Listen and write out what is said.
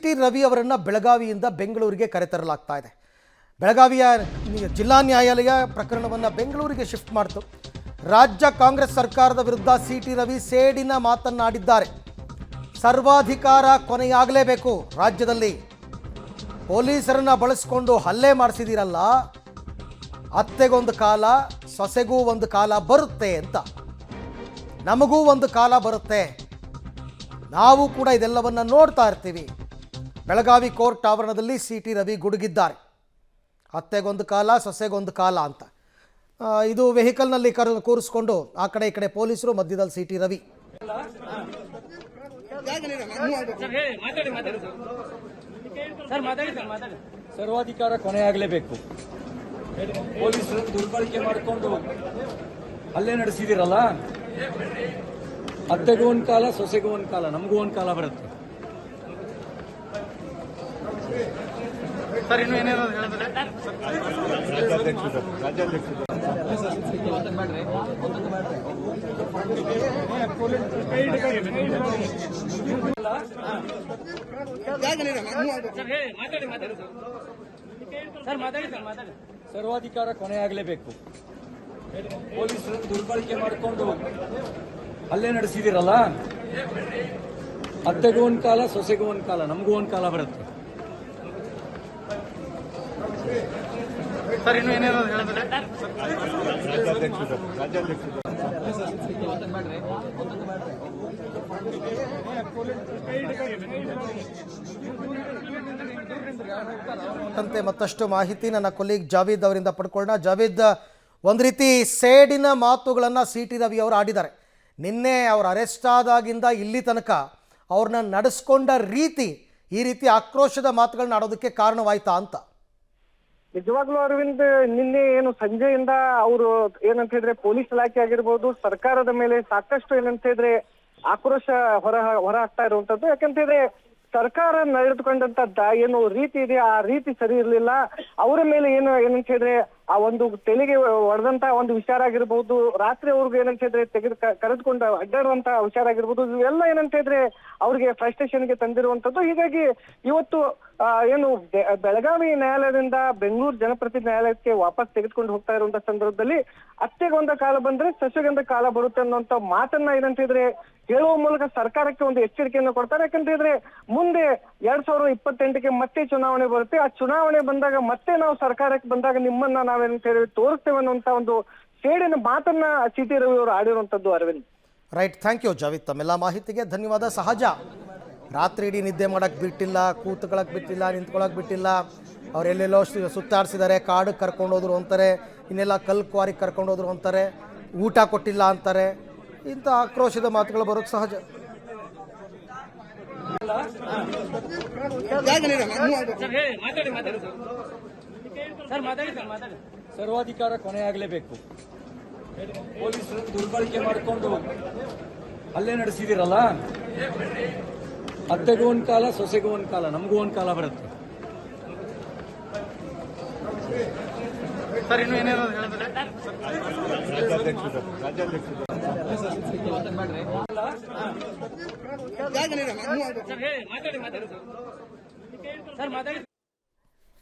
T Ravi ಅವರನ್ನು ಬೆಳಗಾವಿಯಿಂದ ಬೆಂಗಳೂರಿಗೆ ಕರೆತರಲಾಗ್ತಾ ಇದೆ. ಬೆಳಗಾವಿಯ ಜಿಲ್ಲಾ ನ್ಯಾಯಾಲಯ ಪ್ರಕರಣವನ್ನು ಬೆಂಗಳೂರಿಗೆ ಶಿಫ್ಟ್ ಮಾಡಿತು. ರಾಜ್ಯ ಕಾಂಗ್ರೆಸ್ ಸರ್ಕಾರದ ವಿರುದ್ಧ ಟಿ ರವಿ ಸೇಡಿನ ಮಾತನ್ನಾಡಿದ್ದಾರೆ. ಸರ್ವಾಧಿಕಾರ ಕೊನೆಯಾಗಲೇಬೇಕು, ರಾಜ್ಯದಲ್ಲಿ ಪೊಲೀಸರನ್ನು ಬಳಸಿಕೊಂಡು ಹಲ್ಲೆ ಮಾಡಿಸಿದಿರಲ್ಲ, ಅತ್ತೆಗೊಂದು ಕಾಲ ಸೊಸೆಗೂ ಒಂದು ಕಾಲ ಬರುತ್ತೆ ಅಂತ. ನಮಗೂ ಒಂದು ಕಾಲ ಬರುತ್ತೆ, ನಾವು ಕೂಡ ಇದೆಲ್ಲವನ್ನು ನೋಡ್ತಾ ಇರ್ತೀವಿ. ಬೆಳಗಾವಿ ಕೋರ್ಟ್ ಆವರಣದಲ್ಲಿ ಟಿ ರವಿ ಗುಡುಗಿದ್ದಾರೆ. ಅತ್ತೆಗೊಂದು ಕಾಲ ಸೊಸೆಗೊಂದು ಕಾಲ ಅಂತ. ಇದು ವೆಹಿಕಲ್ನಲ್ಲಿ ಕೂರಿಸ್ಕೊಂಡು ಆ ಕಡೆ ಈ ಕಡೆ ಪೊಲೀಸರು, ಮಧ್ಯದಲ್ಲಿ ಟಿ ರವಿ. ಸರ್ವಾಧಿಕಾರ ಕೊನೆಯಾಗಲೇಬೇಕು. ಪೊಲೀಸರನ್ನು ದುರ್ಬಳಕೆ ಮಾಡಿಕೊಂಡು ಹಲ್ಲೆ ನಡೆಸಿದಿರಲ್ಲ, ಅತ್ತೆಗೂ ಒಂದು ಕಾಲ ಸೊಸೆಗೂ ಒಂದು ಕಾಲ, ನಮಗೂ ಒಂದು ಕಾಲ ಬರುತ್ತೆ. ಸರ್ ಇನ್ನು ಏನೇನು ಸರ್ವಾಧಿಕಾರ ಕೊನೆಯಾಗಲೇಬೇಕು. ಪೊಲೀಸರನ್ನು ದುರ್ಬಳಕೆ ಮಾಡಿಕೊಂಡು ಹಲ್ಲೆ ನಡೆಸಿದಿರಲ್ಲ, ಅತ್ತೆಗೂ ಒಂದು ಕಾಲ ಸೊಸೆಗೂ ಒಂದು ಕಾಲ, ನಮಗೂ ಒಂದು ಕಾಲ ಬರುತ್ತೆ. ಸರ್ ಇನ್ನು ಏನೇನು ಮತ್ತಷ್ಟು ಮಾಹಿತಿ ನನ್ನ ಕೊಲೀಗ್ ಜಾವೇದ್ ಅವರಿಂದ ಪಡ್ಕೊಳ್ಳೋಣ. ಜಾವೇದ್, ಒಂದು ರೀತಿ ಸೇಡಿನ ಮಾತುಗಳನ್ನು ಟಿ ರವಿ ಅವರು ಆಡಿದ್ದಾರೆ. ನಿನ್ನೆ ಅವರು ಅರೆಸ್ಟ್ ಆದಾಗಿಂದ ಇಲ್ಲಿ ತನಕ ಅವ್ರನ್ನ ನಡೆಸ್ಕೊಂಡ ರೀತಿ, ಈ ರೀತಿ ಆಕ್ರೋಶದ ಮಾತುಗಳನ್ನ ಆಡೋದಕ್ಕೆ ಕಾರಣವಾಯ್ತಾ ಅಂತ? ನಿಜವಾಗ್ಲೂ ಅರವಿಂದ್, ನಿನ್ನೆ ಏನು ಸಂಜೆಯಿಂದ ಅವರು ಏನಂತ ಹೇಳಿದ್ರೆ ಪೊಲೀಸ್ ಇಲಾಖೆ ಆಗಿರ್ಬೋದು, ಸರ್ಕಾರದ ಮೇಲೆ ಸಾಕಷ್ಟು ಏನಂತ ಹೇಳಿದ್ರೆ ಆಕ್ರೋಶ ಹೊರ ಹಾಕ್ತಾ ಇರುವಂತದ್ದು. ಯಾಕಂತ ಹೇಳಿದ್ರೆ ಸರ್ಕಾರ ನಡೆದುಕೊಂಡಂತ ಏನು ರೀತಿ ಇದೆ, ಆ ರೀತಿ ಸರಿ ಇರ್ಲಿಲ್ಲ. ಅವರ ಮೇಲೆ ಏನಂತ ಹೇಳಿದ್ರೆ ಆ ಒಂದು ತೆಲಿಗೆ ಹೊಡೆದಂತ ಒಂದು ವಿಚಾರ ಆಗಿರ್ಬೋದು, ರಾತ್ರಿ ಅವ್ರಿಗೆ ಏನಂತ ಹೇಳಿದ್ರೆ ಕರೆದುಕೊಂಡು ಅಡ್ಡಾಡುವಂತ ವಿಚಾರ ಆಗಿರ್ಬೋದು, ಇವೆಲ್ಲ ಏನಂತ ಹೇಳಿದ್ರೆ ಅವ್ರಿಗೆ ಫ್ರಸ್ಟ್ರೇಷನ್ಗೆ ತಂದಿರುವಂತದ್ದು. ಹೀಗಾಗಿ ಇವತ್ತು ಏನು ಬೆಳಗಾವಿ ನ್ಯಾಯಾಲಯದಿಂದ ಬೆಂಗಳೂರು ಜನಪ್ರತಿನಿಧಿ ನ್ಯಾಯಾಲಯಕ್ಕೆ ವಾಪಸ್ ತೆಗೆದುಕೊಂಡು ಹೋಗ್ತಾ ಇರುವಂತ ಸಂದರ್ಭದಲ್ಲಿ ಅತ್ತೆಗೊಂದ ಕಾಲ ಬಂದ್ರೆ ಸೊಸೆಗೊಂದ ಕಾಲ ಬರುತ್ತೆ ಅನ್ನುವಂತ ಮಾತನ್ನ ಏನಂತ ಹೇಳಿದ್ರೆ ಹೇಳುವ ಮೂಲಕ ಸರ್ಕಾರಕ್ಕೆ ಒಂದು ಎಚ್ಚರಿಕೆಯನ್ನು ಕೊಡ್ತಾರೆ. ಯಾಕಂತ ಹೇಳಿದ್ರೆ ಮುಂದೆ 2028ಕ್ಕೆ ಮತ್ತೆ ಚುನಾವಣೆ ಬರುತ್ತೆ. ಆ ಚುನಾವಣೆ ಬಂದಾಗ ಮತ್ತೆ ನಾವು ಸರ್ಕಾರಕ್ಕೆ ಬಂದಾಗ ನಿಮ್ಮನ್ನ ನಾವೇನಂತ ಹೇಳಿ ತೋರಿಸ್ತೇವೆ ಅನ್ನುವಂತ ಒಂದು ಸೇಡಿನ ಮಾತನ್ನ ಟಿ ರವಿ ಅವರು ಆಡಿರುವಂತದ್ದು. Arvind, right, thank you Javed, ತಮ್ಮೆಲ್ಲ ಮಾಹಿತಿಗೆ ಧನ್ಯವಾದ. ಸಹಜ, ರಾತ್ರಿ ಇಡೀ ನಿದ್ದೆ ಮಾಡೋಕ್ಕೆ ಬಿಟ್ಟಿಲ್ಲ, ಕೂತ್ಕೊಳ್ಳೋಕೆ ಬಿಟ್ಟಿಲ್ಲ, ನಿಂತ್ಕೊಳ್ಳೋಕೆ ಬಿಟ್ಟಿಲ್ಲ. ಅವ್ರು ಎಲ್ಲೆಲ್ಲೋ ಸುತ್ತಾಡಿಸಿದ್ದಾರೆ, ಕಾಡಿಗೆ ಕರ್ಕೊಂಡೋದ್ರು ಅಂತಾರೆ, ಇನ್ನೆಲ್ಲ ಕಲ್ಲು ಕ್ವಾರಿಗೆ ಕರ್ಕೊಂಡೋದ್ರು ಅಂತಾರೆ, ಊಟ ಕೊಟ್ಟಿಲ್ಲ ಅಂತಾರೆ. ಇಂಥ ಆಕ್ರೋಶದ ಮಾತುಗಳು ಬರೋದು ಸಹಜ. ಸರ್ವಾಧಿಕಾರ ಕೊನೆಯಾಗಲೇಬೇಕು. ಪೊಲೀಸರನ್ನು ದುರ್ಬಳಕೆ ಮಾಡಿಕೊಂಡು ಹಲ್ಲೆ ನಡೆಸಿದಿರಲ್ಲ, ಅತ್ತೆಗೂ ಒಂದು ಕಾಲ ಸೊಸೆಗೂ ಒಂದು ಕಾಲ, ನಮಗೂ ಒಂದು ಕಾಲ ಬರುತ್ತೆ. ಸರ್ ಇನ್ನು ಏನೇನು ಸರ್